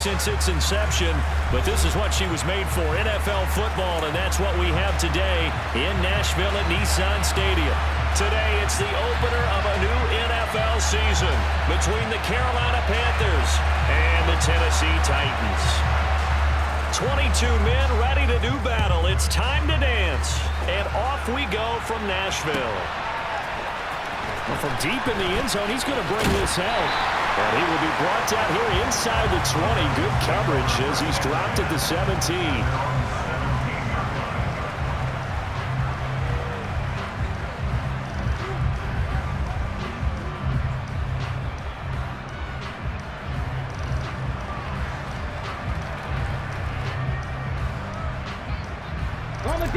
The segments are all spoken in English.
since its inception, but this is what she was made for, NFL football, and that's what we have today in Nashville at Nissan Stadium. Today, it's the opener of a new NFL season between the Carolina Panthers and the Tennessee Titans. 22 men ready to do battle. It's time to dance, and off we go from Nashville. Well, from deep in the end zone, he's going to bring this out. And he will be brought down here inside the 20. Good coverage as he's dropped at the 17.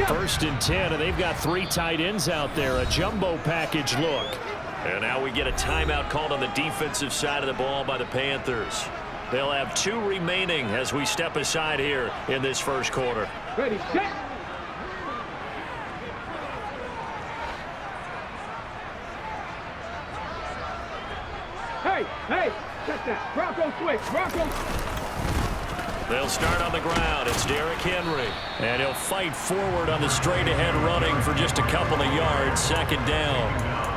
First and 10, and they've got 3 tight ends out there. A jumbo package look. And now we get a timeout called on the defensive side of the ball by the Panthers. They'll have 2 remaining as we step aside here in this first quarter. Ready, set. Hey, check that. Bronco switch, Bronco. They'll start on the ground. It's Derrick Henry. And he'll fight forward on the straight-ahead running for just a couple of yards. Second down.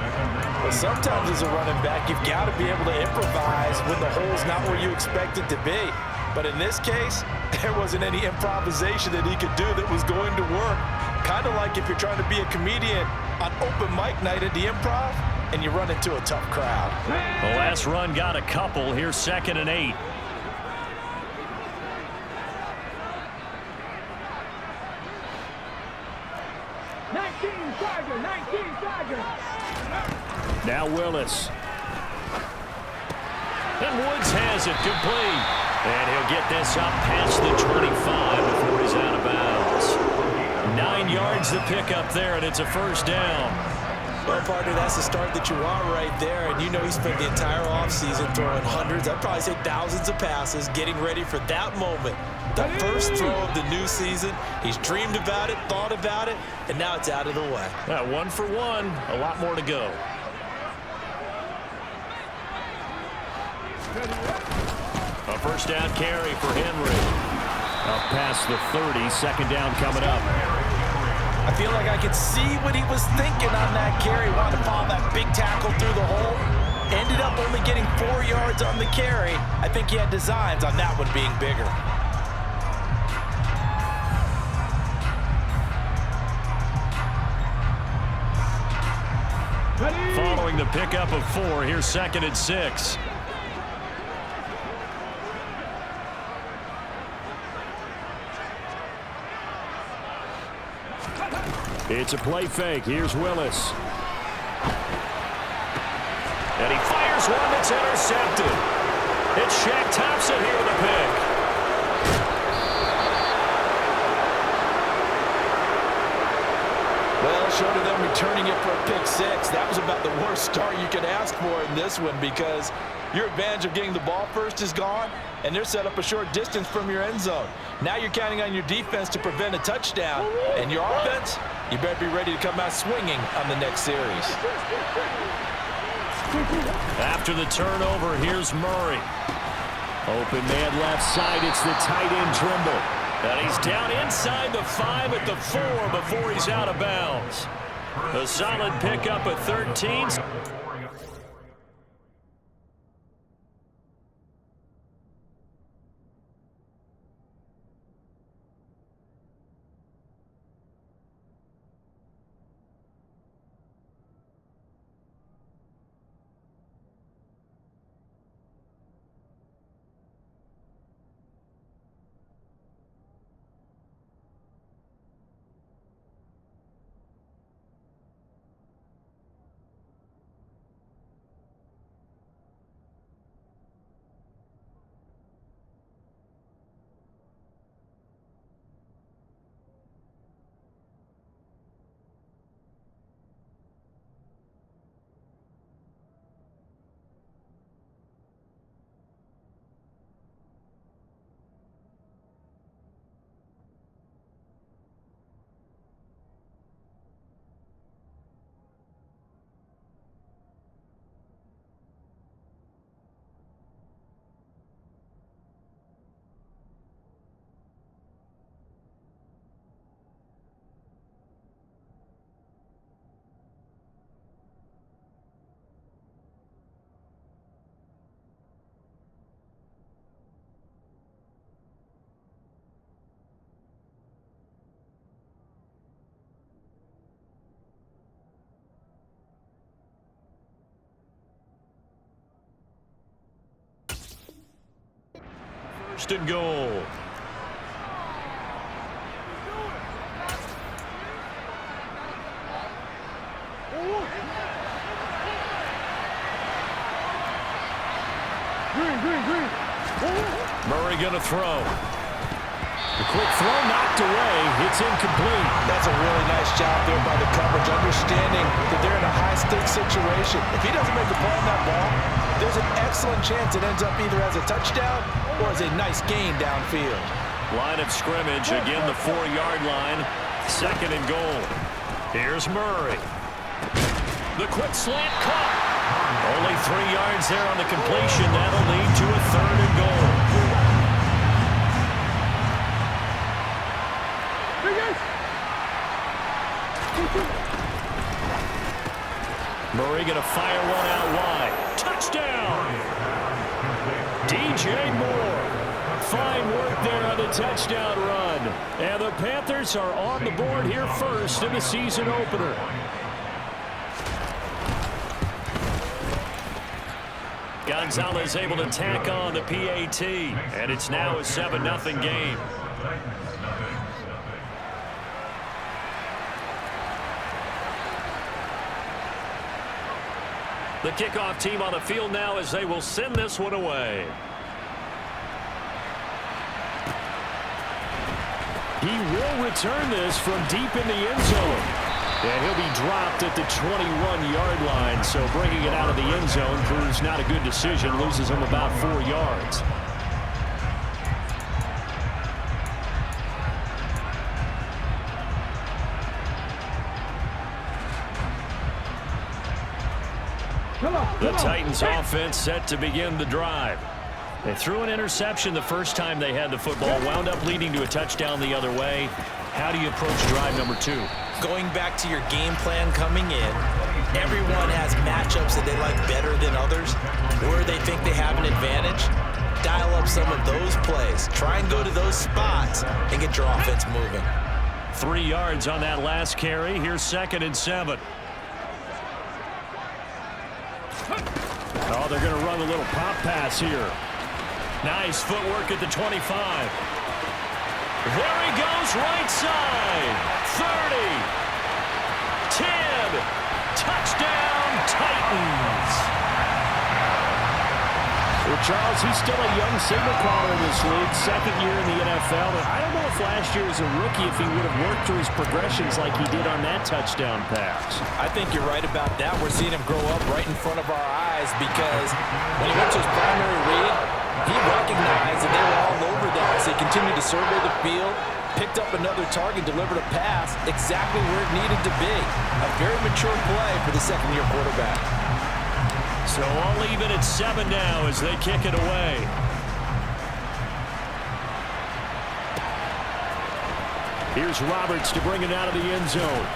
Well, sometimes as a running back, you've got to be able to improvise when the hole's not where you expect it to be. But in this case, there wasn't any improvisation that he could do that was going to work. Kind of like if you're trying to be a comedian on open mic night at the Improv and you run into a tough crowd. The last run got a couple. Here's 2nd and 8. Now Willis. And Woods has it complete. And he'll get this up past the 25 before he's out of bounds. 9 yards to pick up there, and it's a first down. Well, partner, that's the start that you want right there. And you know he spent the entire offseason throwing hundreds, I'd probably say thousands of passes, getting ready for that moment. The first throw of the new season. He's dreamed about it, thought about it, and now it's out of the way. 1 for 1, a lot more to go. A first down carry for Henry. Up past the 30, second down coming up. I feel like I could see what he was thinking on that carry. Wanted to follow that big tackle through the hole. Ended up only getting 4 yards on the carry. I think he had designs on that one being bigger. Following the pickup of 4, here's 2nd and 6. It's a play fake. Here's Willis. And he fires one that's intercepted. It's Shaq Thompson here with a pick. Well, short of them returning it for a pick 6, that was about the worst start you could ask for in this one because your advantage of getting the ball first is gone, and they're set up a short distance from your end zone. Now you're counting on your defense to prevent a touchdown, and your offense, you better be ready to come out swinging on the next series. After the turnover, here's Murray. Open man left side. It's the tight end Trimble. And he's down inside the 5 at the 4 before he's out of bounds. A solid pickup at 13. First and goal. Murray going to throw. The quick throw knocked away. It's incomplete. That's a really nice job there by the coverage, understanding that they're in a high-stakes situation. If he doesn't make a play on that ball, there's an excellent chance it ends up either as a touchdown or as a nice gain downfield. Line of scrimmage, again the 4-yard line. Second and goal. Here's Murray. The quick slant caught. Only 3 yards there on the completion. That'll lead to a third and goal. Murray going to fire one out wide. Touchdown! DJ Moore. Fine work there on the touchdown run. And the Panthers are on the board here first in the season opener. Gonzalez able to tack on the PAT. And it's now a 7-0 game. The kickoff team on the field now as they will send this one away. He will return this from deep in the end zone. And he'll be dropped at the 21-yard line. So bringing it out of the end zone proves not a good decision. Loses him about 4 yards. The Titans offense set to begin the drive. They threw an interception the first time they had the football, wound up leading to a touchdown the other way. How do you approach drive number 2? Going back to your game plan coming in, everyone has matchups that they like better than others, where they think they have an advantage. Dial up some of those plays. Try and go to those spots and get your offense moving. 3 yards on that last carry. Here's 2nd and 7. Oh, they're going to run a little pop pass here. Nice footwork at the 25. There he goes, right side. 30. 10. Touchdown, Titans. Well, Charles, he's still a young signal caller in this league, 2nd year in the NFL. But I don't know if last year as a rookie, if he would have worked through his progressions like he did on that touchdown pass. I think you're right about that. We're seeing him grow up right in front of our eyes because when he went to his primary read, he recognized that they were all over that as he continued to survey the field, picked up another target, delivered a pass exactly where it needed to be. A very mature play for the second-year quarterback. So all even at 7 now as they kick it away. Here's Roberts to bring it out of the end zone.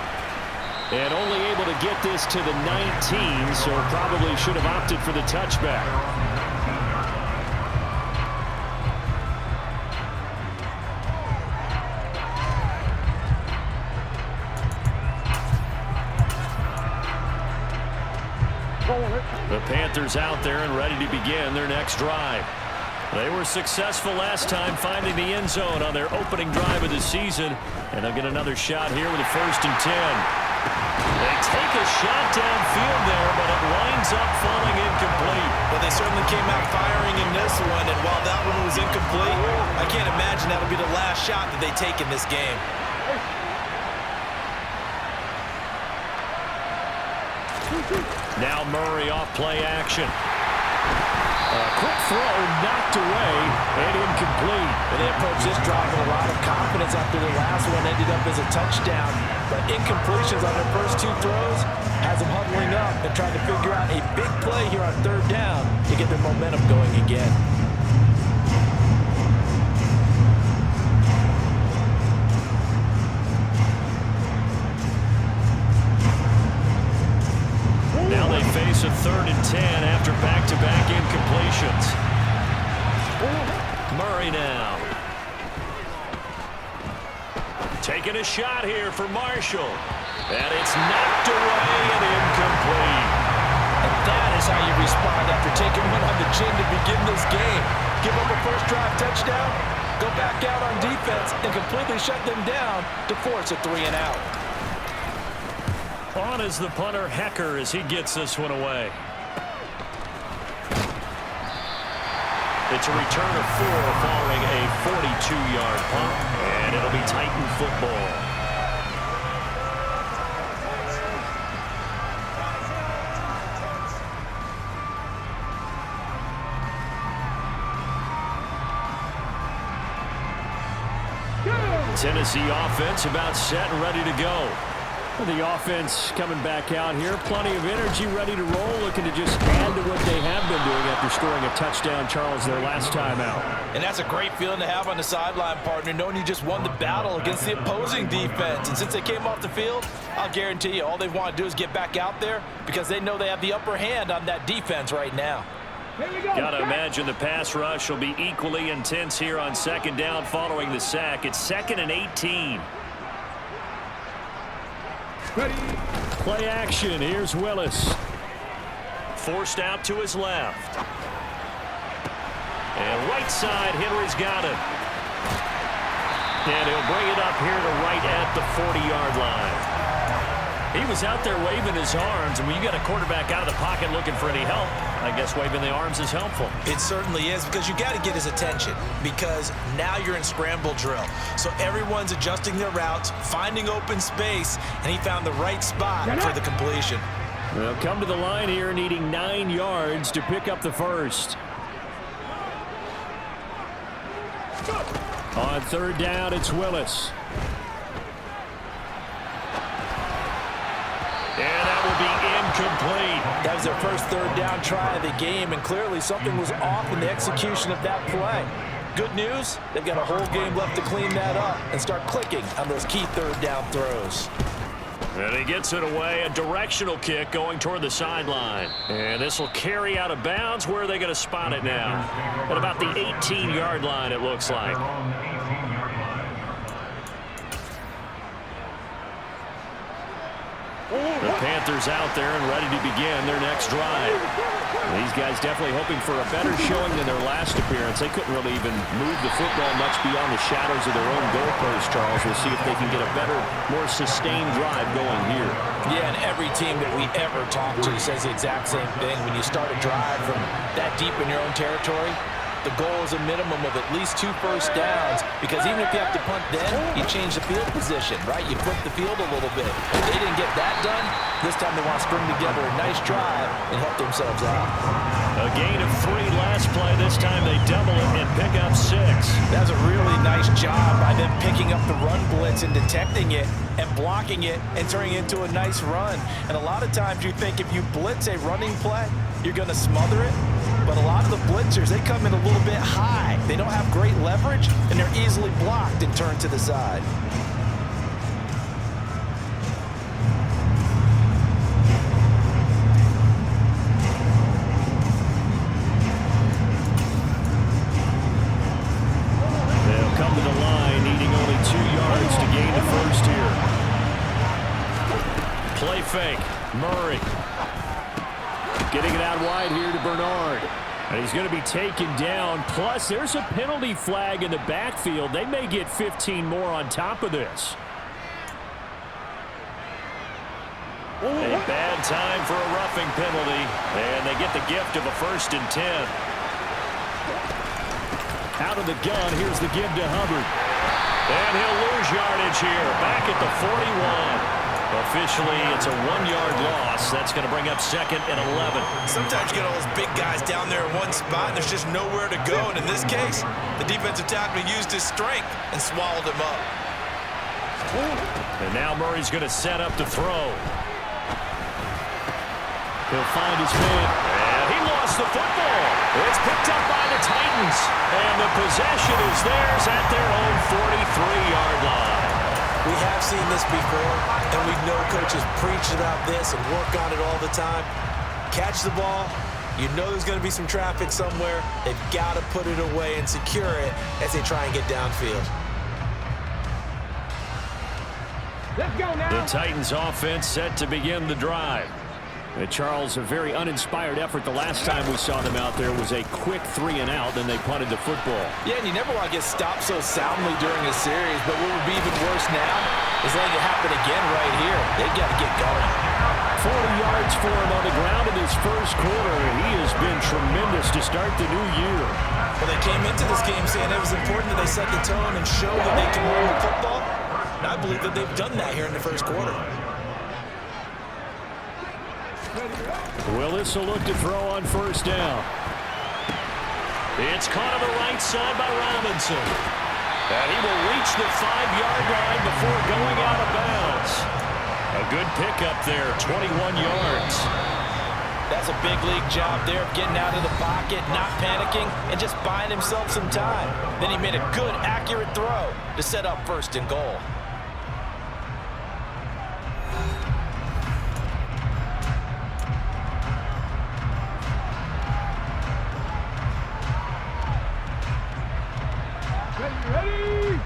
And only able to get this to the 19, so probably should have opted for the touchback. The Panthers out there and ready to begin their next drive. They were successful last time finding the end zone on their opening drive of the season. And they'll get another shot here with a 1st and 10. They take a shot downfield there, but it winds up falling incomplete. Well, they certainly came out firing in this one, and while that one was incomplete, I can't imagine that'll be the last shot that they take in this game. Now Murray off play action. A quick throw knocked away and incomplete. And they approached this drive with a lot of confidence after the last one ended up as a touchdown. But incompletions on their first 2 throws has them huddling up and trying to figure out a big play here on 3rd down to get their momentum going again. Now they face a 3rd and 10 after back-to-back incompletions. Murray now. Taking a shot here for Marshall. And it's knocked away and incomplete. And That is how you respond after taking one on the chin to begin this game. Give up a first drive touchdown, go back out on defense, and completely shut them down to force a 3-and-out. On is the punter, Hecker, as he gets this one away. It's a return of 4 following a 42-yard punt, and it'll be Titan football. Tennessee offense about set and ready to go. The offense coming back out here. Plenty of energy, ready to roll, looking to just add to what they have been doing after scoring a touchdown, Charles, their last time out. And that's a great feeling to have on the sideline, partner, knowing you just won the battle against the opposing defense. And since they came off the field, I'll guarantee you all they want to do is get back out there because they know they have the upper hand on that defense right now. Got to imagine the pass rush will be equally intense here on second down following the sack. It's 2nd and 18. Ready. Play action. Here's Willis. Forced out to his left. And right side, Henry's got it. And he'll bring it up here to right at the 40-yard line. He was out there waving his arms, and when you got a quarterback out of the pocket looking for any help, I guess waving the arms is helpful. It certainly is, because you got to get his attention, because now you're in scramble drill. So everyone's adjusting their routes, finding open space, and he found the right spot for the completion. They'll come to the line here needing 9 yards to pick up the first. On third down, it's Willis. And that will be incomplete. That was their first third down try of the game, and clearly something was off in the execution of that play. Good news, they've got a whole game left to clean that up and start clicking on those key third down throws. And he gets it away, a directional kick going toward the sideline. And this will carry out of bounds. Where are they going to spot it now? At about the 18-yard line, it looks like. The Panthers out there and ready to begin their next drive. These guys definitely hoping for a better showing than their last appearance. They couldn't really even move the football much beyond the shadows of their own goalpost, Charles. We'll see if they can get a better, more sustained drive going here. Yeah, and every team that we ever talk to says the exact same thing. When you start a drive from that deep in your own territory, the goal is a minimum of at least 2 first downs, because even if you have to punt then, you change the field position, right? You flip the field a little bit. If they didn't get that done, this time they want to string together a nice drive and help themselves out. A gain of 3 last play. This time they double it and pick up 6. That was a really nice job by them picking up the run blitz and detecting it and blocking it and turning it into a nice run. And a lot of times you think if you blitz a running play, you're going to smother it. But a lot of the blitzers, they come in a little bit high. They don't have great leverage, and they're easily blocked and turned to the side. They'll come to the line, needing only 2 yards to gain the first here. Play fake. Murray. Getting it out wide here to Bernard. And he's going to be taken down. Plus, there's a penalty flag in the backfield. They may get 15 more on top of this. A bad time for a roughing penalty. And they get the gift of a 1st and 10. Out of the gun, here's the give to Hubbard. And he'll lose yardage here. Back at the 41. Officially, it's a 1-yard loss. That's going to bring up 2nd and 11. Sometimes you get all those big guys down there in one spot, and there's just nowhere to go. And in this case, the defensive tackle used his strength and swallowed him up. And now Murray's going to set up to throw. He'll find his man. And he lost the football. It's picked up by the Titans. And the possession is theirs at their own 43-yard line. We have seen this before, and we know coaches preach about this and work on it all the time. Catch the ball. You know there's going to be some traffic somewhere. They've got to put it away and secure it as they try and get downfield. Let's go now. The Titans offense set to begin the drive. And Charles, a very uninspired effort. The last time we saw them out there was a quick 3-and-out, then they punted the football. Yeah, and you never want to get stopped so soundly during a series, but what would be even worse now is letting it happen again right here. They've got to get going. 40 yards for him on the ground in his first quarter. He has been tremendous to start the new year. Well, they came into this game saying it was important that they set the tone and show that they can run the football. And I believe that they've done that here in the first quarter. Willis will look to throw on first down. It's caught on the right side by Robinson. And he will reach the 5-yard line before going out of bounds. A good pickup there, 21 yards. That's a big league job there of getting out of the pocket, not panicking, and just buying himself some time. Then he made a good, accurate throw to set up first and goal. Ready?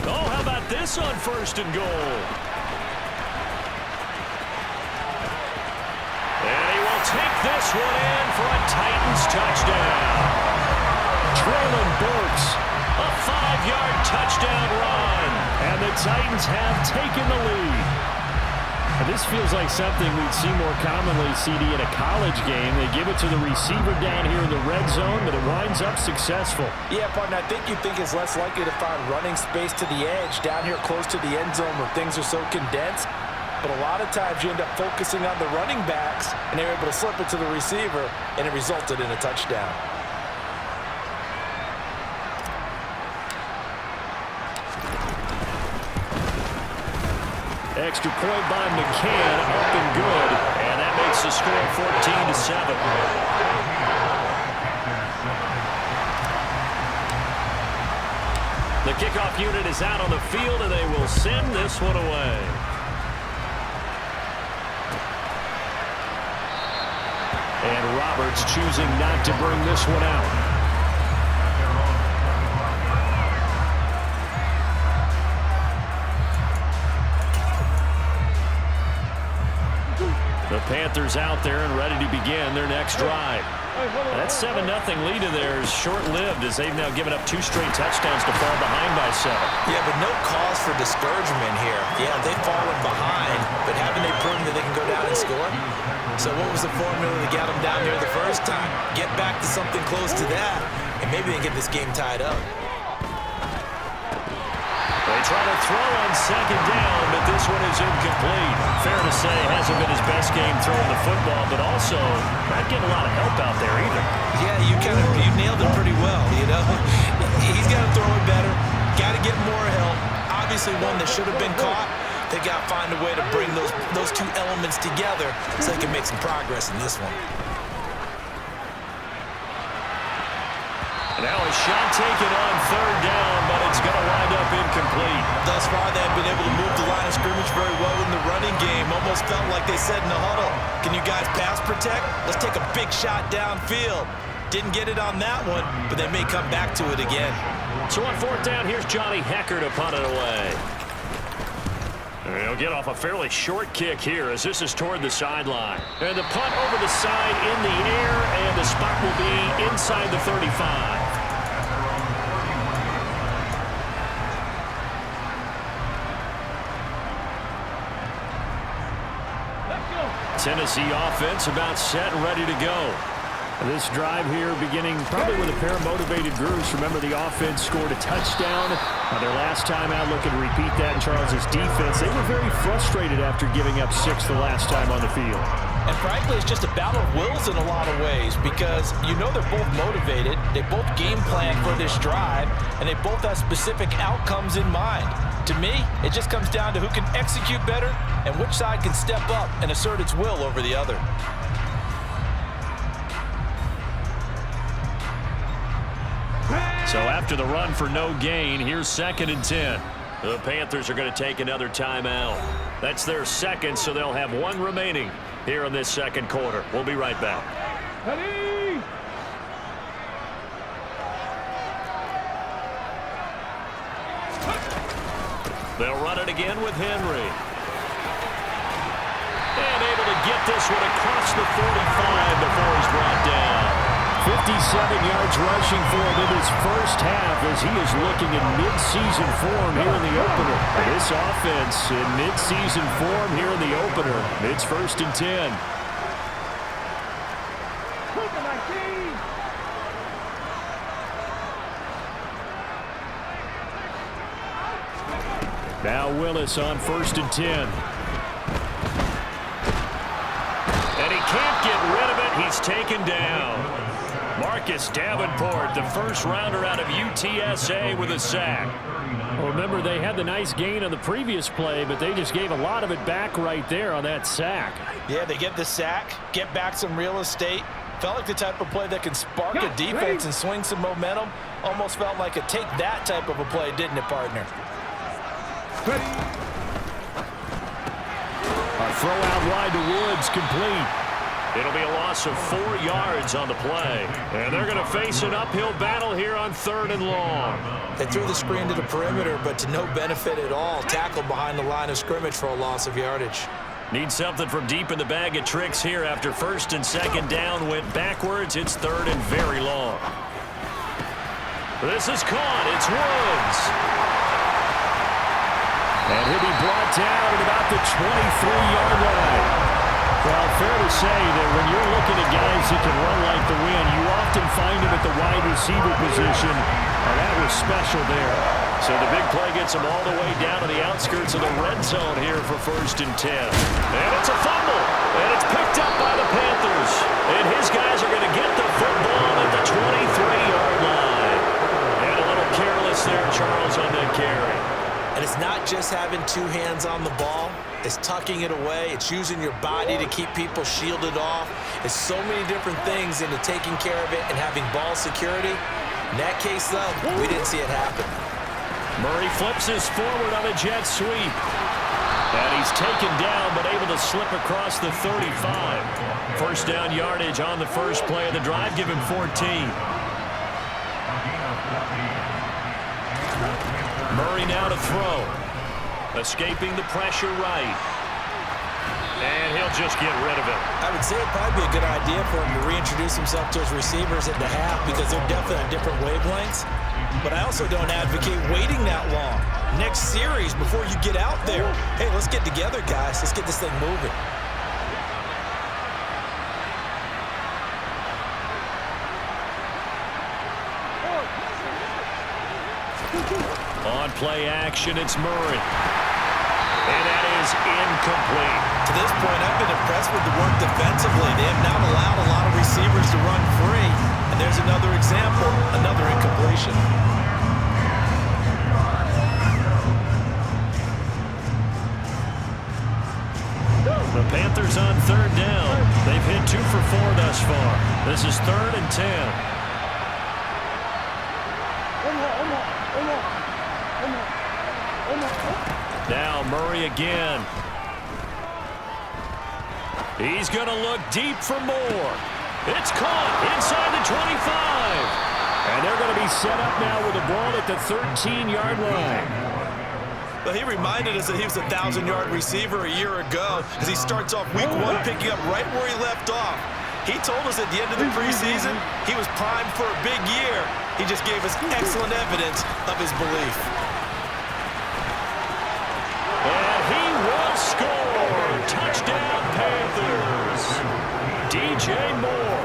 Oh, how about this on first and goal? And he will take this one in for a Titans touchdown. Traylon Burks, a 5-yard touchdown run. And the Titans have taken the lead. And this feels like something we'd see more commonly, CD, in a college game. They give it to the receiver down here in the red zone, but it winds up successful. Yeah, partner, I think you'd think it's less likely to find running space to the edge down here close to the end zone where things are so condensed. But a lot of times you end up focusing on the running backs, and they're able to slip it to the receiver, and it resulted in a touchdown. Extra point by McCann, up and good, and that makes the score 14-7. The kickoff unit is out on the field, and they will send this one away. And Roberts choosing not to bring this one out. The Panthers out there and ready to begin their next drive. That 7-0 lead of theirs short-lived as they've now given up 2 straight touchdowns to fall behind by 7. Yeah, but no cause for discouragement here. Yeah, they've fallen behind, but haven't they proven that they can go down and score? So what was the formula that got them down here the first time? Get back to something close to that, and maybe they can get this game tied up. They try to throw on second down, but this one is incomplete. Fair to say, hasn't been his best game throwing the football, but also not getting a lot of help out there either. Yeah, you nailed it pretty well, you know. He's got to throw it better, got to get more help. Obviously one that should have been caught. They got to find a way to bring those 2 elements together so they can make some progress in this one. Now a shot taken on third down, but it's going to wind up incomplete. Thus far, they've been able to move the line of scrimmage very well in the running game. Almost felt like they said in the huddle, can you guys pass protect? Let's take a big shot downfield. Didn't get it on that one, but they may come back to it again. So on fourth down, here's Johnny Hecker to punt it away. And he'll get off a fairly short kick here as this is toward the sideline. And the punt over the side in the air, and the spot will be inside the 35. Tennessee offense about set and ready to go. This drive here beginning probably with a pair of motivated groups. Remember, the offense scored a touchdown. Their last time out, looking to repeat that in Charles's defense. They were very frustrated after giving up 6 the last time on the field. And frankly, it's just a battle of wills in a lot of ways because you know they're both motivated. They both game plan for this drive, and they both have specific outcomes in mind. To me, it just comes down to who can execute better and which side can step up and assert its will over the other. So after the run for no gain, here's 2nd and 10. The Panthers are going to take another timeout. That's their second, so they'll have 1 remaining here in this second quarter. We'll be right back. Ready? They'll run it again with Henry. And able to get this one across the 45 before he's brought down. 57 yards rushing for him in his first half as he is looking in mid-season form here in the opener. This offense in mid-season form here in the opener. It's 1st and 10. Now Willis on 1st and 10. And he can't get rid of it. He's taken down. Marcus Davenport, the first rounder out of UTSA with a sack. Well, remember, they had the nice gain on the previous play, but they just gave a lot of it back right there on that sack. Yeah, they get the sack, get back some real estate. Felt like the type of play that can spark a defense and swing some momentum. Almost felt like a take that type of a play, didn't it, partner? A throw out wide to Woods, complete. It'll be a loss of 4 yards on the play. And they're going to face an uphill battle here on 3rd and long. They threw the screen to the perimeter, but to no benefit at all. Tackled behind the line of scrimmage for a loss of yardage. Need something from deep in the bag of tricks here after 1st and 2nd down went backwards. It's 3rd and very long. This is caught. It's Woods. And he'll be brought down at about the 23-yard line. Well, fair to say that when you're looking at guys that can run like the wind, you often find them at the wide receiver position. And that was special there. So the big play gets them all the way down to the outskirts of the red zone here for 1st and 10. And it's a fumble. And it's picked up by the Panthers. And his guys are going to get the football at the 23-yard line. And a little careless there, Charles, on that carry. And it's not just having 2 hands on the ball. It's tucking it away. It's using your body to keep people shielded off. It's so many different things into taking care of it and having ball security. In that case, though, we didn't see it happen. Murray flips his forward on a jet sweep. And he's taken down but able to slip across the 35. First down yardage on the first play of the drive. Give him 14. Murray now to throw. Escaping the pressure right. And he'll just get rid of it. I would say it'd probably be a good idea for him to reintroduce himself to his receivers at the half because they're definitely on different wavelengths. But I also don't advocate waiting that long. Next series, before you get out there, hey, let's get together, guys. Let's get this thing moving. On play action, it's Murray. And that is incomplete. To this point, I've been impressed with the work defensively. They have not allowed a lot of receivers to run free. And there's another example, another incompletion. The Panthers on 3rd down. They've hit 2 for 4 thus far. This is 3rd and 10. Now Murray again. He's going to look deep for more. It's caught inside the 25. And they're going to be set up now with the ball at the 13-yard line. Well, he reminded us that he was a 1,000-yard receiver a year ago as he starts off week 1 picking up right where he left off. He told us at the end of the preseason he was primed for a big year. He just gave us excellent evidence of his belief. And he will score. Touchdown, Panthers. DJ Moore.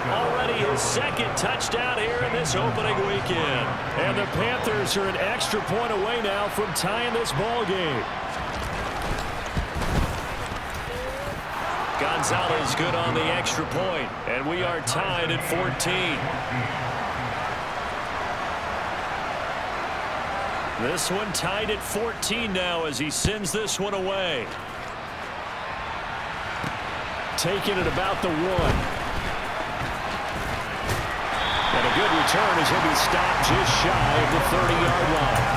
Already his 2nd touchdown here in this opening weekend. And the Panthers are an extra point away now from tying this ball game. Gonzalez good on the extra point. And we are tied at 14. This one tied at 14 now as he sends this one away. Taking it about the 1. And a good return as he'll be stopped just shy of the 30-yard line.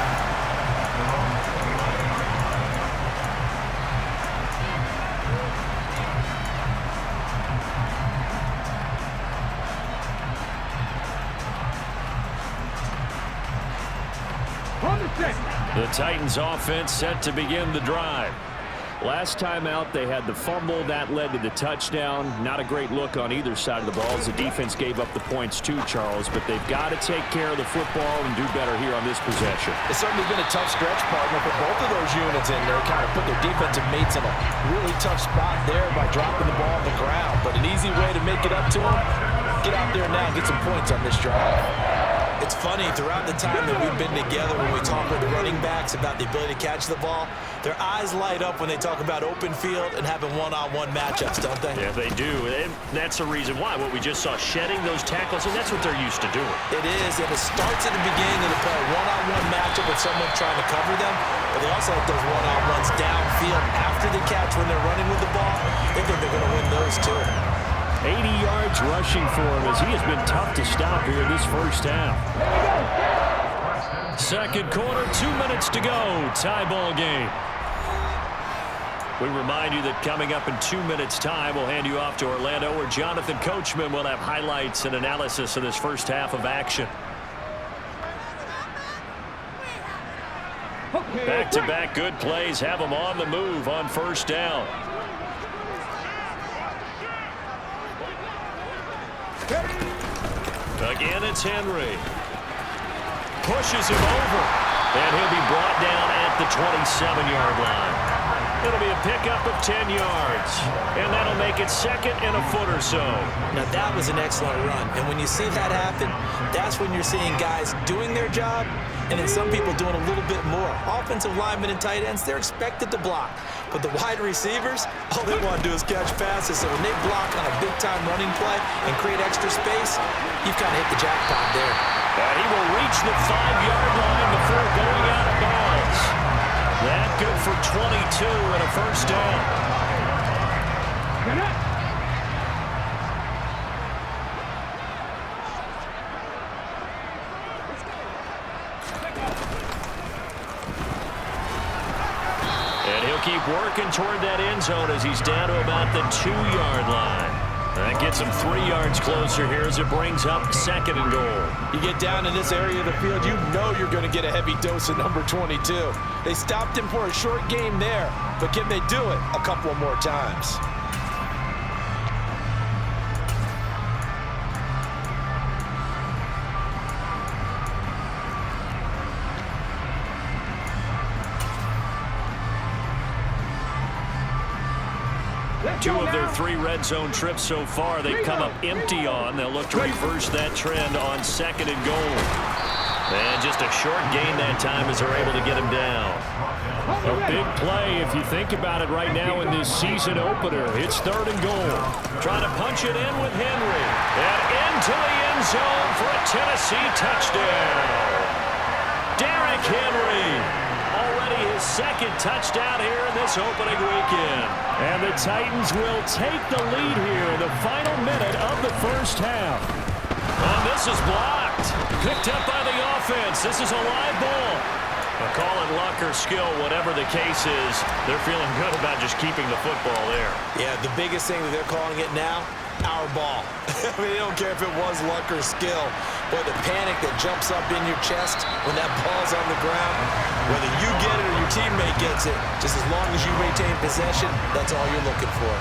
On the set. The Titans offense set to begin the drive. Last time out, they had the fumble. That led to the touchdown. Not a great look on either side of the ball as the defense gave up the points too, Charles. But they've got to take care of the football and do better here on this possession. It's certainly been a tough stretch, partner, for both of those units in there. Kind of put their defensive mates in a really tough spot there by dropping the ball on the ground. But an easy way to make it up to them, get out there now and get some points on this drive. It's funny, throughout the time that we've been together, when we talk with the running backs about the ability to catch the ball, their eyes light up when they talk about open field and having one-on-one matchups, don't they? Yeah, they do. And that's the reason why. What we just saw, shedding those tackles, and that's what they're used to doing. It is, and it starts at the beginning of the play, one-on-one matchup with someone trying to cover them, but they also like those one-on-ones downfield after the catch when they're running with the ball. They think they're going to win those too. 80 yards rushing for him as he has been tough to stop here in this first half. Second quarter, 2 minutes to go. Tie ball game. We remind you that coming up in 2 minutes' time, we'll hand you off to Orlando, where Jonathan Coachman will have highlights and analysis of this first half of action. Back-to-back good plays have them on the move on first down. Again, it's Henry. Pushes him over. And he'll be brought down at the 27-yard line. It'll be a pickup of 10 yards. And that'll make it second and a foot or so. Now, that was an excellent run. And when you see that happen, that's when you're seeing guys doing their job and then some people doing a little bit more. Offensive linemen and tight ends, they're expected to block. But the wide receivers, all they want to do is catch passes. So when they block on a big-time running play and create extra space, you've kind of hit the jackpot there. And he will reach the 5-yard line before going out of bounds. That good for 22 and a first down. And he'll keep working toward that end zone as he's down to about the 2-yard line. That gets him 3 yards closer here as it brings up second and goal. You get down in this area of the field, you know you're going to get a heavy dose of number 22. They stopped him for a short game there, but can they do it a couple more times? Two of their 3 red zone trips so far they've come up empty on. They'll look to reverse that trend on second and goal. And just a short gain that time as they're able to get him down. A big play if you think about it right now in this season opener. It's third and goal. Trying to punch it in with Henry. And into the end zone for a Tennessee touchdown. Derrick Henry. Already his second touchdown here in this opening weekend. And the Titans will take the lead here in the final minute of the first half. And this is blocked. Picked up by the offense. This is a live ball. Call it luck or skill, whatever the case is. They're feeling good about just keeping the football there. Yeah, the biggest thing that they're calling it now, our ball. I mean, they don't care if it was luck or skill. Boy, the panic that jumps up in your chest when that ball's on the ground, whether you get it or your teammate gets it, just as long as you maintain possession, that's all you're looking for.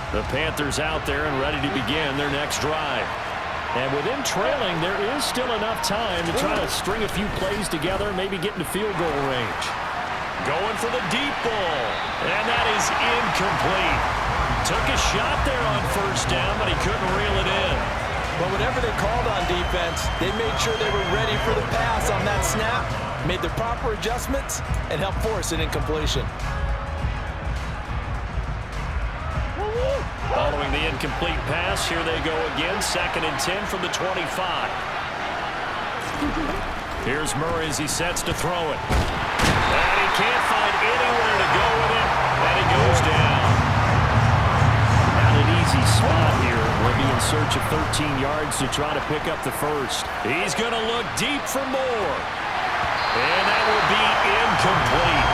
The Panthers out there and ready to begin their next drive. And with them trailing, there is still enough time to try to string a few plays together, maybe get into field goal range. Going for the deep ball. And that is incomplete. Took a shot there on first down, but he couldn't reel it in. But whenever they called on defense, they made sure they were ready for the pass on that snap, made the proper adjustments, and helped force an incompletion. Following the incomplete pass, here they go again. Second and 10 from the 25. Here's Murray as he sets to throw it. And he can't find anywhere to go with it, and it goes down. Not an easy spot here. We'll be in search of 13 yards to try to pick up the first. He's going to look deep for more. And that will be incomplete.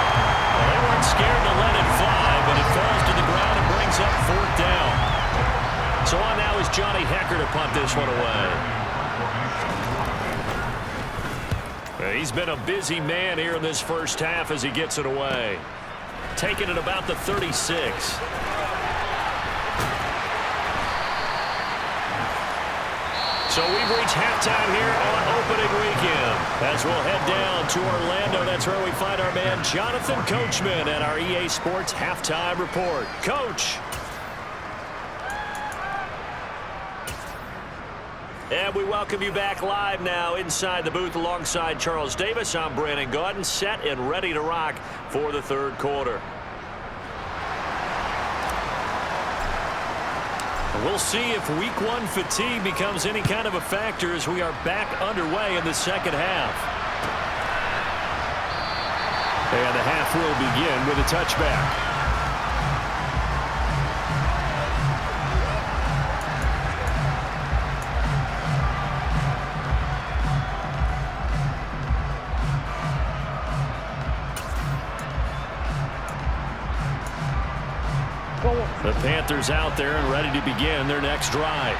Well, they weren't scared to let it fly, but it falls to the ground and brings up fourth down. So on now is Johnny Hecker to punt this one away. He's been a busy man here in this first half as he gets it away. Taking it about the 36. So we've reached halftime here on opening weekend. As we'll head down to Orlando, that's where we find our man Jonathan Coachman at our EA Sports Halftime Report. Coach. And we welcome you back live now inside the booth alongside Charles Davis. I'm Brandon Gaudin, set and ready to rock for the third quarter. We'll see if week one fatigue becomes any kind of a factor as we are back underway in the second half. And the half will begin with a touchback. The Panthers out there and ready to begin their next drive.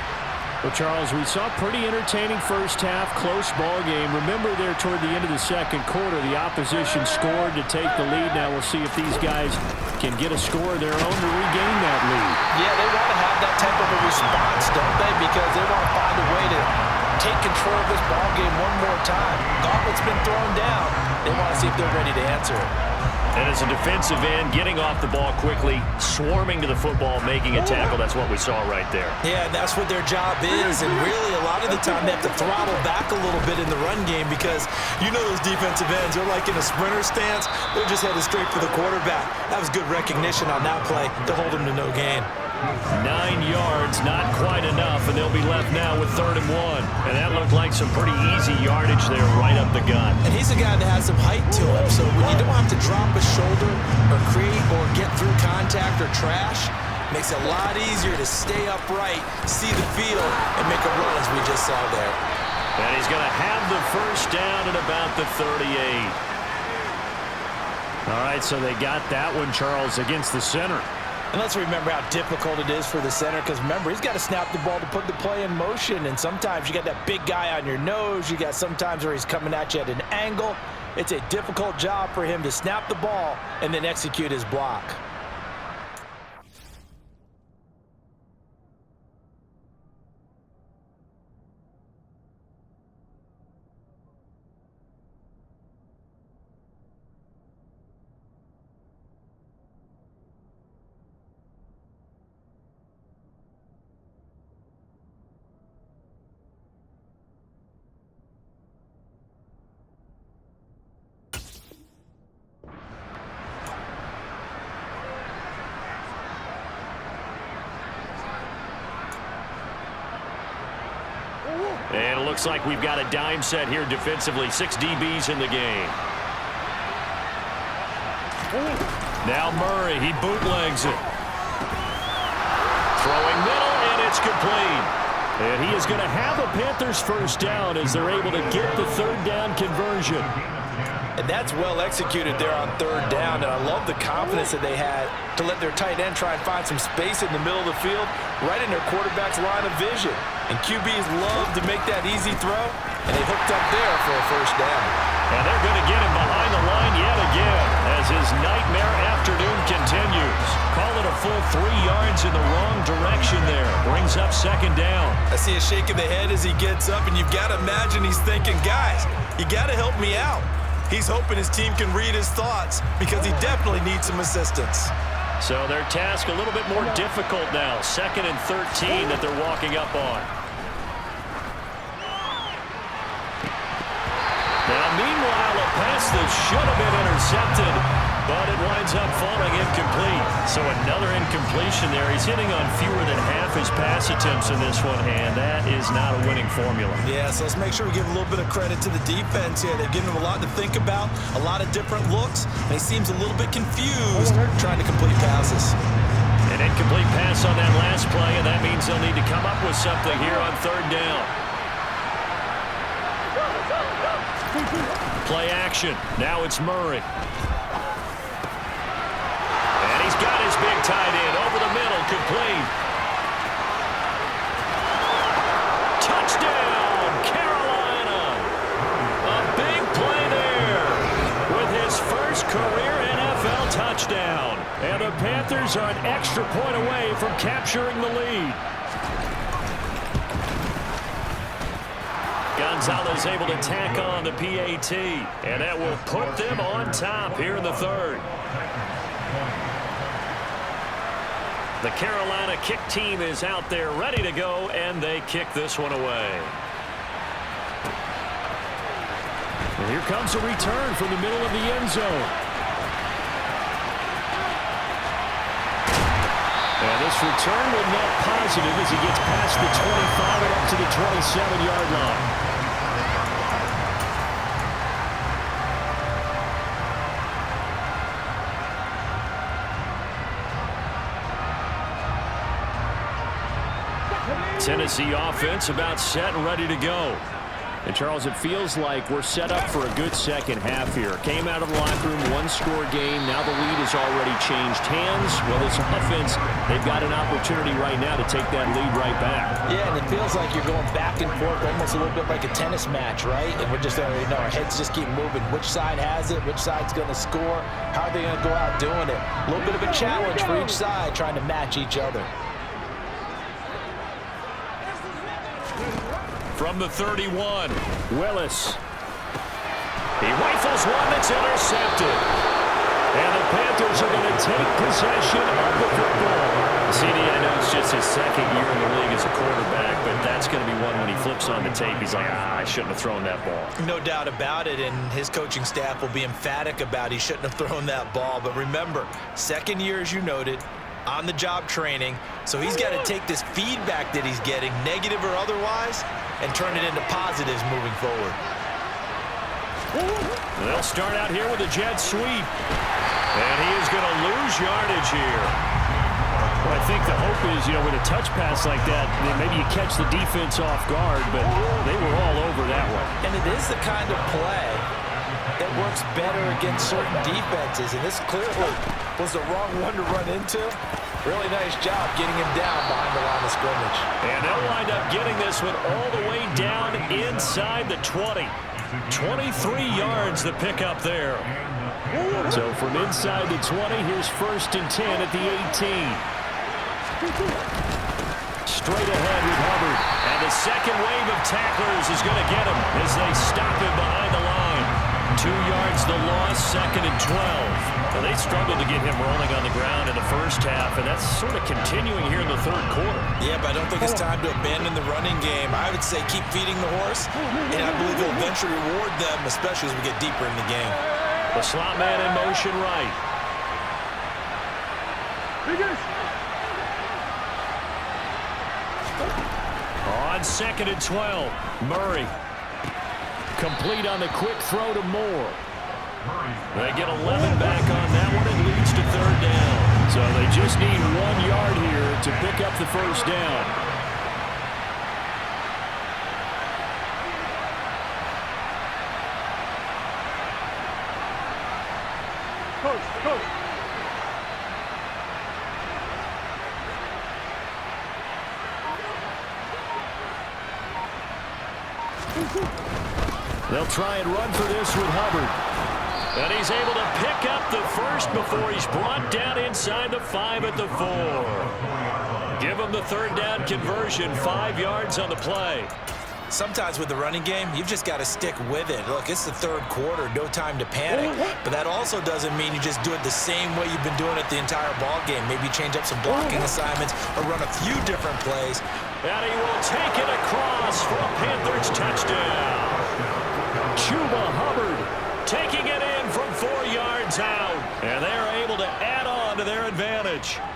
Well, Charles, we saw a pretty entertaining first half, close ball game. Remember there toward the end of the second quarter, the opposition scored to take the lead. Now we'll see if these guys can get a score of their own to regain that lead. Yeah, they want to have that type of a response, don't they? Because they want to find a way to take control of this ball game one more time. Gauntlet's been thrown down. They want to see if they're ready to answer it. And as a defensive end, getting off the ball quickly, swarming to the football, making a tackle, that's what we saw right there. Yeah, that's what their job is, and really a lot of the time they have to throttle back a little bit in the run game because you know those defensive ends, they're like in a sprinter stance, they're just headed straight for the quarterback. That was good recognition on that play to hold them to no gain. 9 yards, not quite enough, and they'll be left now with 3rd and 1. And that looked like some pretty easy yardage there right up the gut. And he's a guy that has some height to him, so when you don't have to drop a shoulder or create or get through contact or trash, makes it a lot easier to stay upright, see the field, and make a run as we just saw there. And he's going to have the first down at about the 38. All right, so they got that one, Charles, against the center. And let's remember how difficult it is for the center because, remember, he's got to snap the ball to put the play in motion. And sometimes you got that big guy on your nose. You got sometimes where he's coming at you at an angle. It's a difficult job for him to snap the ball and then execute his block. And it looks like we've got a dime set here defensively. 6 DBs in the game. Now Murray, he bootlegs it. Throwing middle, and it's complete. And he is going to have a Panthers first down as they're able to get the 3rd down conversion. And that's well executed there on 3rd down, and I love the confidence that they had to let their tight end try and find some space in the middle of the field, right in their quarterback's line of vision. And QBs love to make that easy throw, and they hooked up there for a first down. And they're going to get him behind the line yet again as his nightmare afternoon continues. Call it a full 3 yards in the wrong direction there. Brings up 2nd down. I see a shake of the head as he gets up, and you've got to imagine he's thinking, guys, you got to help me out. He's hoping his team can read his thoughts because he definitely needs some assistance. So their task a little bit more difficult now. 2nd and 13 that they're walking up on. Now, meanwhile, a pass that should have been intercepted but it winds up falling incomplete. So another incompletion there. He's hitting on fewer than half his pass attempts in this one, and that is not a winning formula. Yeah, so let's make sure we give a little bit of credit to the defense here. They've given him a lot to think about, a lot of different looks, and he seems a little bit confused trying to complete passes. An incomplete pass on that last play, and that means they'll need to come up with something here on third down. Play action. Now it's Murray. And he's got his big tight end over the middle, complete. Touchdown, Carolina. A big play there with his first career NFL touchdown. And the Panthers are an extra point away from capturing the lead. Gonzalez able to tack on the PAT, and that will put them on top here in the third. The Carolina kick team is out there ready to go, and they kick this one away. And here comes a return from the middle of the end zone. And this return will net positive as he gets past the 25 and up to the 27-yard line. Tennessee offense about set and ready to go. And, Charles, it feels like we're set up for a good second half here. Came out of the locker room, one-score game. Now the lead has already changed hands. Well, this offense, they've got an opportunity right now to take that lead right back. Yeah, and it feels like you're going back and forth, almost a little bit like a tennis match, right? And we're just, our heads just keep moving. Which side has it? Which side's going to score? How are they going to go out doing it? A little bit of a challenge for each side, trying to match each other. From the 31, Willis. He rifles one that's intercepted. And the Panthers are going to take possession of the football. CD, I know it's just his second year in the league as a quarterback, but that's going to be one when he flips on the tape. He's like, I shouldn't have thrown that ball. No doubt about it, and his coaching staff will be emphatic about he shouldn't have thrown that ball. But remember, second year, as you noted, on-the-job training, so he's got to take this feedback that he's getting, negative or otherwise, and turn it into positives moving forward. They'll start out here with a jet sweep. And he is going to lose yardage here. Well, I think the hope is, with a touch pass like that, maybe you catch the defense off guard, but they were all over that one. And it is the kind of play that works better against certain defenses, and this clearly was the wrong one to run into. Really nice job getting him down behind the line of scrimmage. And they'll wind up getting this one all the way down inside the 20. 23 yards the pickup there. So from inside the 20, here's 1st and 10 at the 18. Straight ahead with Hubbard. And the second wave of tacklers is going to get him as they stop him behind the line. 2 yards the loss, 2nd and 12. Well, they struggled to get him rolling on the ground in the first half, and that's sort of continuing here in the third quarter. Yeah, but I don't think it's time to abandon the running game. I would say keep feeding the horse, and I believe it'll eventually reward them, especially as we get deeper in the game. The slot man in motion right. On 2nd and 12, Murray. Complete on the quick throw to Moore. They get 11 back on that one and leads to 3rd down. So they just need 1 yard here to pick up the first down. Coach. They'll try and run for this with Hubbard. And he's able to pick up the first before he's brought down inside the 5 at the 4. Give him the 3rd down conversion, 5 yards on the play. Sometimes with the running game, you've just got to stick with it. Look, it's the 3rd quarter, no time to panic. But that also doesn't mean you just do it the same way you've been doing it the entire ball game. Maybe change up some blocking assignments or run a few different plays. And he will take it across for a Panthers touchdown. Chuba Hubbard taking it in from 4 yards out. And scrimmage.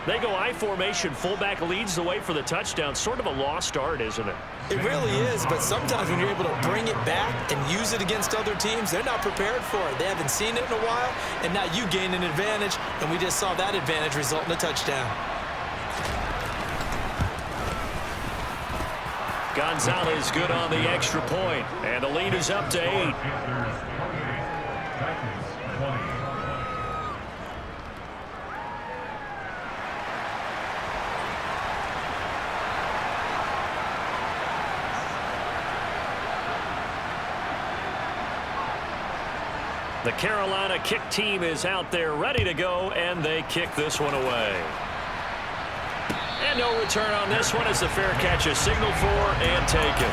They go I formation. Fullback leads the way for the touchdown. Sort of a lost art, isn't it? It really is, but sometimes when you're able to bring it back and use it against other teams, they're not prepared for it. They haven't seen it in a while, and now you gain an advantage, and we just saw that advantage result in a touchdown. Gonzalez good on the extra point, and the lead is up to 8. The Carolina kick team is out there ready to go, and they kick this one away. And no return on this one as the fair catch is signaled for and taken.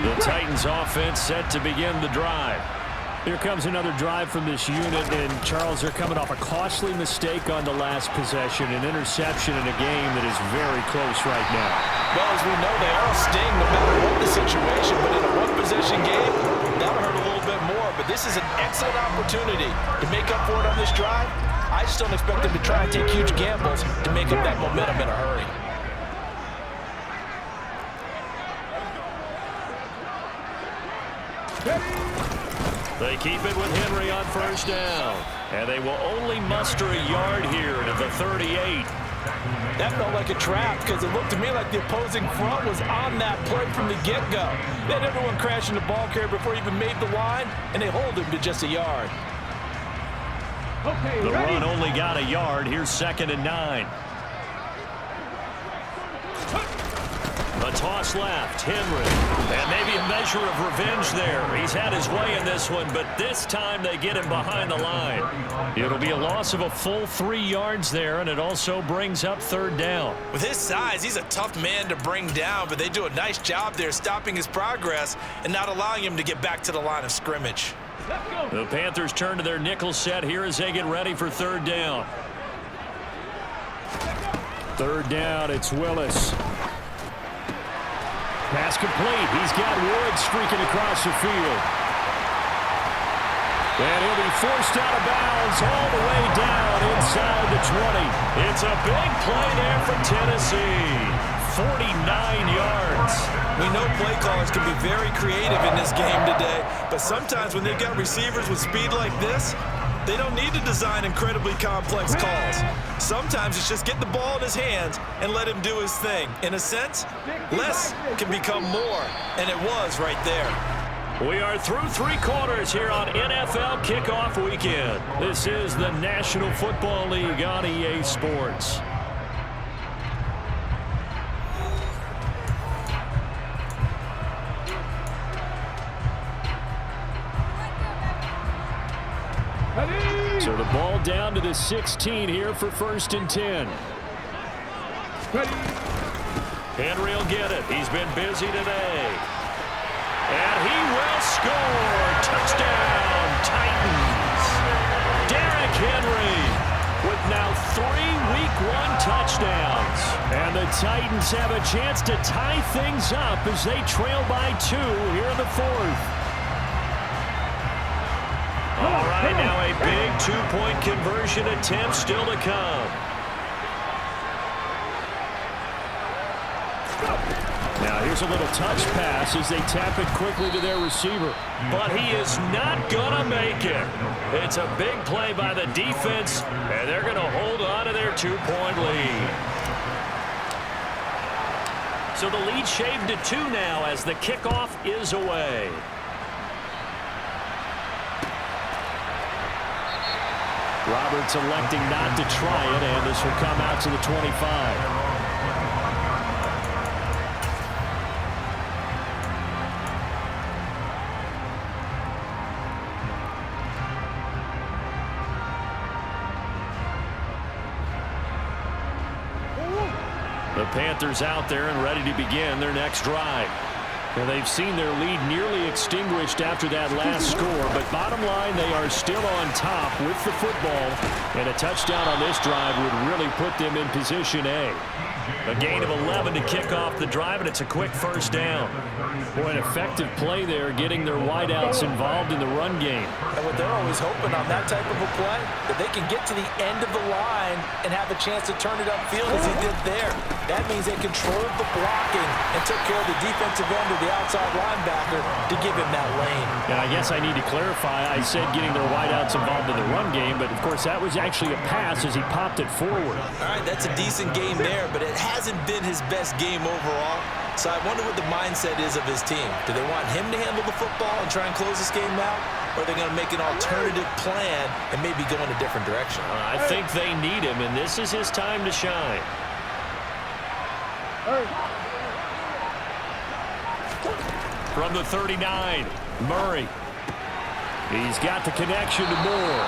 The Titans offense set to begin the drive. Here comes another drive from this unit, and Charles, they're coming off a costly mistake on the last possession, an interception in a game that is very close right now. Well, as we know, they all sting no matter what the situation, but in a one-possession game, that'll hurt a little bit more. But this is an excellent opportunity to make up for it on this drive. I just don't expect them to try and take huge gambles to make up that momentum in a hurry. They keep it with Henry on first down. And they will only muster a yard here to the 38. That felt like a trap because it looked to me like the opposing front was on that play from the get-go. They had everyone crashing the ball carrier before he even made the line, and they hold him to just a yard. Okay, the run only got a yard. Here's 2nd and 9. A toss left, Henry. And maybe a measure of revenge there. He's had his way in this one, but this time they get him behind the line. It'll be a loss of a full 3 yards there, and it also brings up 3rd down. With his size, he's a tough man to bring down, but they do a nice job there stopping his progress and not allowing him to get back to the line of scrimmage. The Panthers turn to their nickel set here as they get ready for 3rd down. 3rd down, it's Willis. Pass complete. He's got Wood streaking across the field. And he'll be forced out of bounds all the way down inside the 20. It's a big play there for Tennessee. 49 yards. We know play callers can be very creative in this game today, but sometimes when they've got receivers with speed like this, they don't need to design incredibly complex calls. Sometimes it's just get the ball in his hands and let him do his thing. In a sense, less can become more, and it was right there. We are through 3 quarters here on NFL Kickoff Weekend. This is the National Football League on EA Sports. So the ball down to the 16 here for 1st and 10. Henry will get it. He's been busy today. And he will score. Touchdown, Titans. Derrick Henry with now 3 Week 1 touchdowns. And the Titans have a chance to tie things up as they trail by 2 here in the 4th. All right, now a big 2-point conversion attempt still to come. Now here's a little touch pass as they tap it quickly to their receiver. But he is not going to make it. It's a big play by the defense, and they're going to hold on to their 2-point lead. So the lead shaved to 2 now as the kickoff is away. Roberts electing not to try it, and this will come out to the 25. The Panthers out there and ready to begin their next drive. Well, they've seen their lead nearly extinguished after that last score, but bottom line, they are still on top with the football, and a touchdown on this drive would really put them in position A. A gain of 11 to kick off the drive, and it's a quick first down. Boy, an effective play there, getting their wideouts involved in the run game. And what they're always hoping on that type of a play, that they can get to the end of the line and have a chance to turn it upfield as he did there. That means they controlled the blocking and took care of the defensive end of the outside linebacker to give him that lane. And I guess I need to clarify, I said getting their wideouts involved in the run game, but of course that was actually a pass as he popped it forward. All right, that's a decent game there, but it hasn't been his best game overall. So I wonder what the mindset is of his team. Do they want him to handle the football and try and close this game out? Or are they going to make an alternative plan and maybe go in a different direction? I think they need him, and this is his time to shine. From the 39, Murray. He's got the connection to Moore.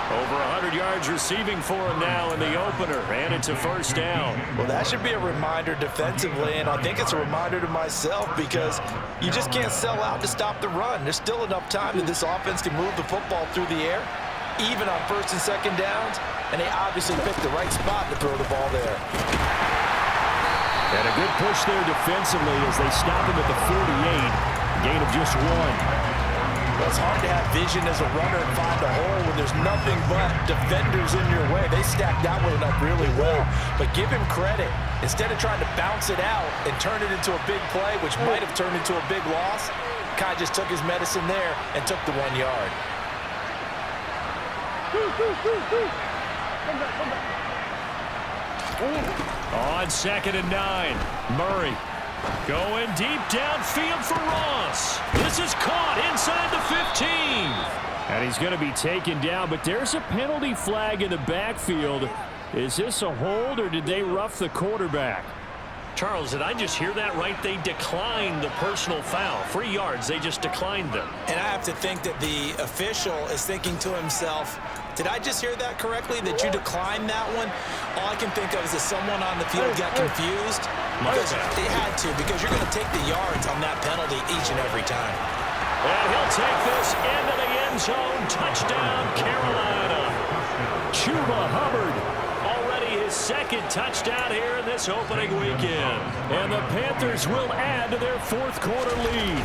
Over 100 yards receiving for him now in the opener, and it's a first down. Well, that should be a reminder defensively, and I think it's a reminder to myself because you just can't sell out to stop the run. There's still enough time that this offense can move the football through the air, even on first and second downs, and they obviously picked the right spot to throw the ball there. And a good push there defensively as they stop him at the 48, gain of just 1. Well, it's hard to have vision as a runner and find a hole when there's nothing but defenders in your way. They stacked that one up really well. But give him credit. Instead of trying to bounce it out and turn it into a big play, which might have turned into a big loss, Kai just took his medicine there and took the 1 yard. On 2nd and 9, Murray. Going deep downfield for Ross. This is caught inside the 15. And he's going to be taken down, but there's a penalty flag in the backfield. Is this a hold, or did they rough the quarterback? Charles, did I just hear that right? They declined the personal foul. 3 yards, they just declined them. And I have to think that the official is thinking to himself, did I just hear that correctly, that you declined that one? All I can think of is that someone on the field got confused. Because they had to, because you're going to take the yards on that penalty each and every time. And he'll take this into the end zone. Touchdown, Carolina. Chuba Hubbard. Already his 2nd touchdown here in this opening weekend. And the Panthers will add to their 4th quarter lead.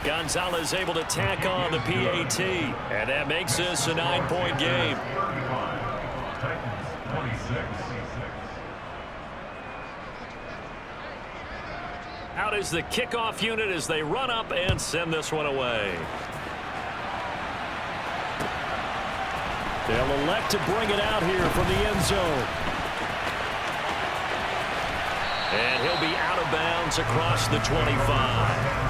Gonzalez able to tack on the PAT. And that makes this a 9-point game. Out is the kickoff unit as they run up and send this one away. They'll elect to bring it out here from the end zone. And he'll be out of bounds across the 25.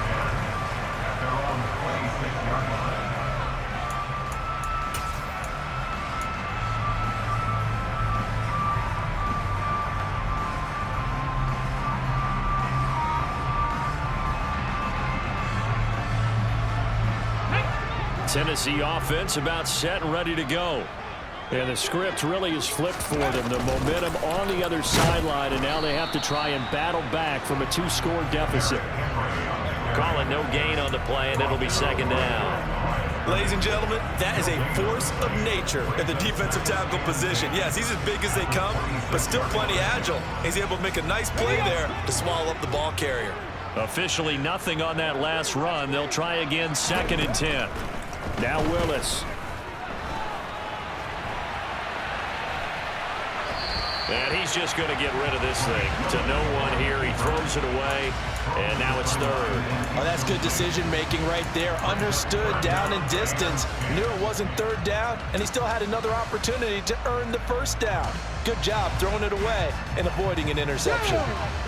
Tennessee offense about set and ready to go. And the script really is flipped for them. The momentum on the other sideline, and now they have to try and battle back from a 2-score deficit. Calling no gain on the play, and it'll be 2nd down. Ladies and gentlemen, that is a force of nature at the defensive tackle position. Yes, he's as big as they come, but still plenty agile. He's able to make a nice play there to swallow up the ball carrier. Officially nothing on that last run. They'll try again 2nd and 10. Now Willis. And he's just going to get rid of this thing to no one here. He throws it away, and now it's 3rd. Oh, that's good decision-making right there. Understood down and distance. Knew it wasn't 3rd down, and he still had another opportunity to earn the 1st down. Good job throwing it away and avoiding an interception.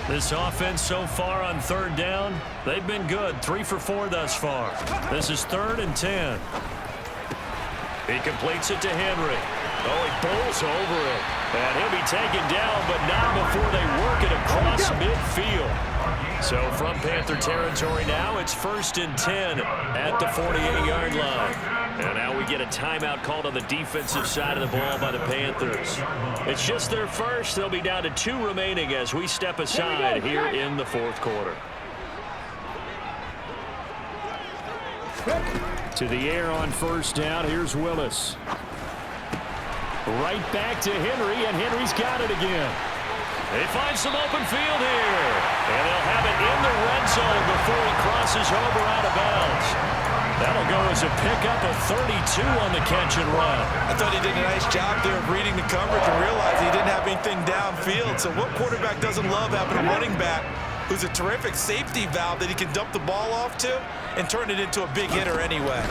This offense so far on 3rd down, they've been good. 3 for 4 thus far. This is 3rd and 10. He completes it to Henry. Oh, he bowls over it. And he'll be taken down, but not before they work it across midfield. So from Panther territory now, it's 1st and 10 at the 48-yard line. And now we get a timeout called on the defensive side of the ball by the Panthers. It's just their first. They'll be down to 2 remaining as we step aside here in the 4th quarter. To the air on 1st down. Here's Willis. Right back to Henry, and Henry's got it again. They find some open field here. And they'll have it in the red zone before he crosses over out of bounds. That'll go as a pickup of 32 on the catch and run. I thought he did a nice job there of reading the coverage and realized he didn't have anything downfield. So what quarterback doesn't love having a running back who's a terrific safety valve that he can dump the ball off to and turn it into a big hitter anyway?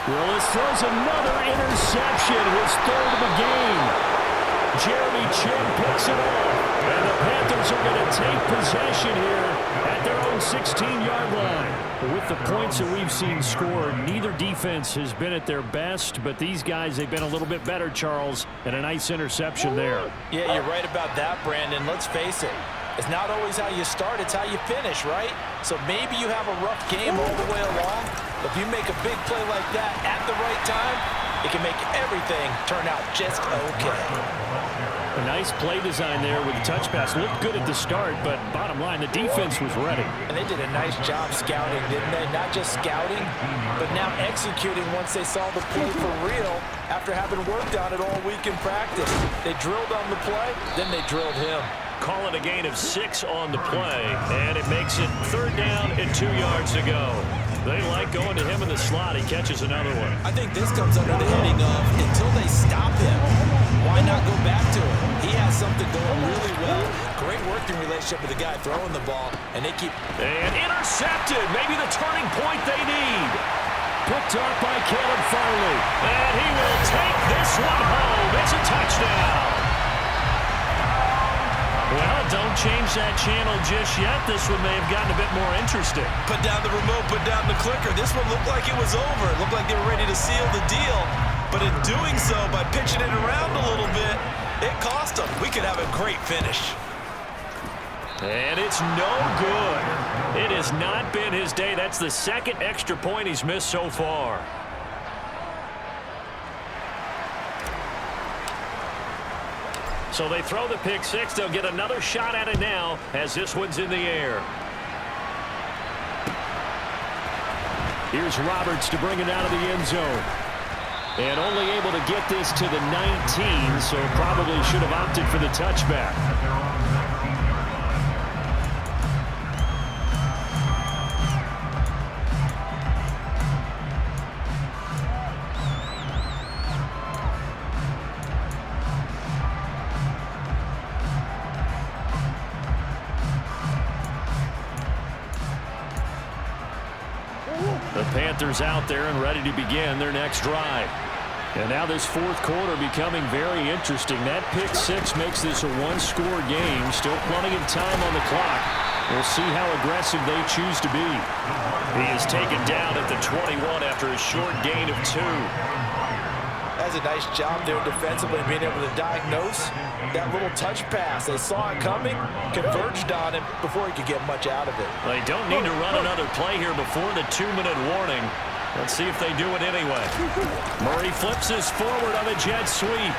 Willis throws another interception, his third of the game. Jeremy Chin picks it up, and the Panthers are going to take possession here at their own 16-yard line. With the points that we've seen scored, neither defense has been at their best, but these guys, they've been a little bit better, Charles, and a nice interception there. Yeah, you're right about that, Brandon. Let's face it. It's not always how you start, it's how you finish, right? So maybe you have a rough game all the way along, but if you make a big play like that at the right time, it can make everything turn out just okay. A nice play design there with the touch pass. Looked good at the start, but bottom line, the defense was ready. And they did a nice job scouting, didn't they? Not just scouting, but now executing once they saw the play for real after having worked on it all week in practice. They drilled on the play, then they drilled him. Call it a gain of 6 on the play, and it makes it 3rd down and 2 yards to go. They like going to him in the slot. He catches another one. I think this comes under the heading of until they stop him, why not go back to him? He has something going really well. Great working relationship with the guy throwing the ball, and they keep... And intercepted. Maybe the turning point they need. Picked up by Caleb Farley. And he will take this one home. It's a touchdown. Well, don't change that channel just yet. This one may have gotten a bit more interesting. Put down the remote, put down the clicker. This one looked like it was over. It looked like they were ready to seal the deal. But in doing so, by pitching it around a little bit, it cost them. We could have a great finish. And it's no good. It has not been his day. That's the second extra point he's missed so far. So they throw the pick six. They'll get another shot at it now as this one's in the air. Here's Roberts to bring it out of the end zone. And only able to get this to the 19, so probably should have opted for the touchback. The Panthers out there and ready to begin their next drive. And now this fourth quarter becoming very interesting. That pick six makes this a one-score game. Still plenty of time on the clock. We'll see how aggressive they choose to be. He is taken down at the 21 after a short gain of 2. That's a nice job there defensively, being able to diagnose that little touch pass. They saw it coming, converged on him before he could get much out of it. They don't need to run another play here before the 2-minute warning. Let's see if they do it anyway. Murray flips this forward on a jet sweep.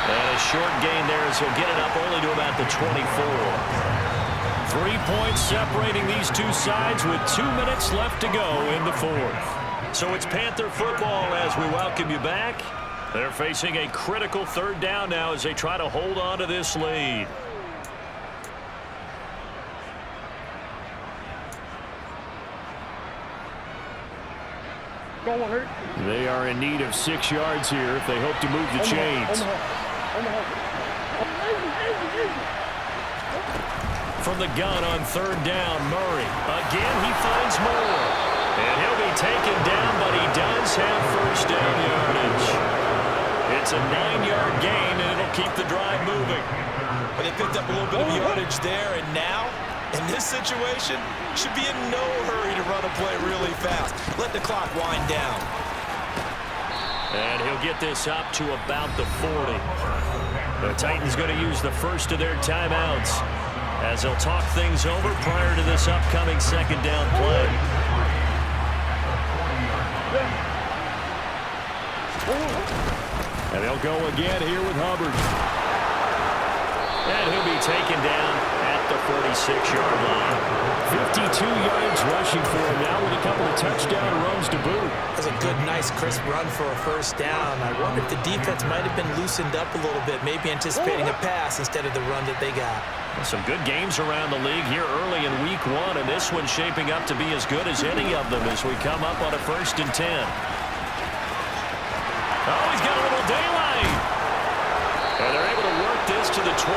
And a short gain there as he'll get it up only to about the 24. 3 points separating these two sides with 2 minutes left to go in the fourth. So it's Panther football as we welcome you back. They're facing a critical third down now as they try to hold on to this lead. They are in need of 6 yards here if they hope to move the chains. From the gun on third down, Murray. Again, he finds more. And he'll be taken down, but he does have first down yardage. It's a 9-yard gain, and it'll keep the drive moving. But they picked up a little bit of yardage there, and now, in this situation, should be in no hurry to run a play really fast. Let the clock wind down. And he'll get this up to about the 40. The Titans going to use the first of their timeouts as they'll talk things over prior to this upcoming second down play. And they'll go again here with Hubbard. And he'll be taken down at the 46-yard line. 52 yards rushing for him now with a couple of touchdown runs to boot. That's a good, nice, crisp run for a first down. I wonder if the defense might have been loosened up a little bit, maybe anticipating a pass instead of the run that they got. Some good games around the league here early in week 1, and this one's shaping up to be as good as any of them as we come up on a 1st and 10. Oh, he's got a little daylight. And they're able to work this to the 25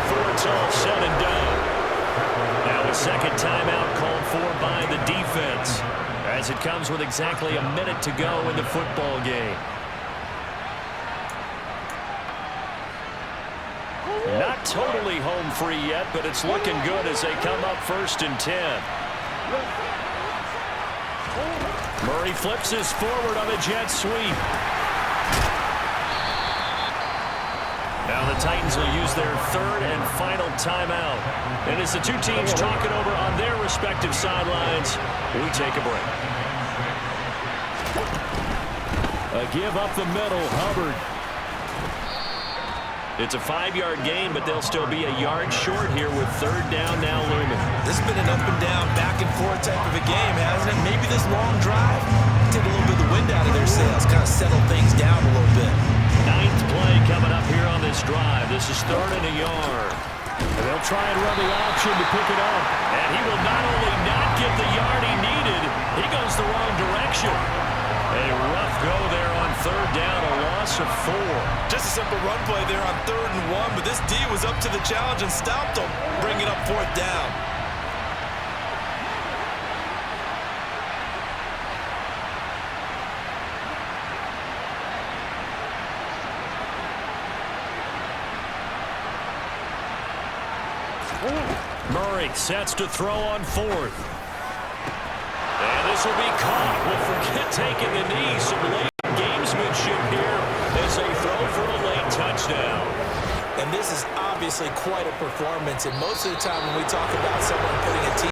before it's all said and done. Now a second timeout called for by the defense, as it comes with exactly a minute to go in the football game. Not totally home free yet, but it's looking good as they come up 1st and 10. Murray flips this forward on a jet sweep. Now the Titans will use their 3rd and final timeout. And as the two teams talk it over on their respective sidelines, we take a break. A give up the middle, Hubbard. It's a 5-yard gain, but they'll still be a yard short here with 3rd down now looming. This has been an up and down, back and forth type of a game, hasn't it? Maybe this long drive take a little bit of the wind out of their sails, kind of settle things down a little bit. 9th play coming up here on this drive. This is 3rd and a yard. And they'll try and run the option to pick it up. And he will not only not get the yard he needed, he goes the wrong direction. A rough go there on 3rd down, a loss of 4. Just a simple run play there on 3rd and 1, but this D was up to the challenge and stopped them, bringing up 4th down. Murray sets to throw on 4th. And this will be caught. We'll forget taking the knee. Some late gamesmanship here as they throw for a late touchdown. And this is obviously quite a performance. And most of the time when we talk about someone putting a team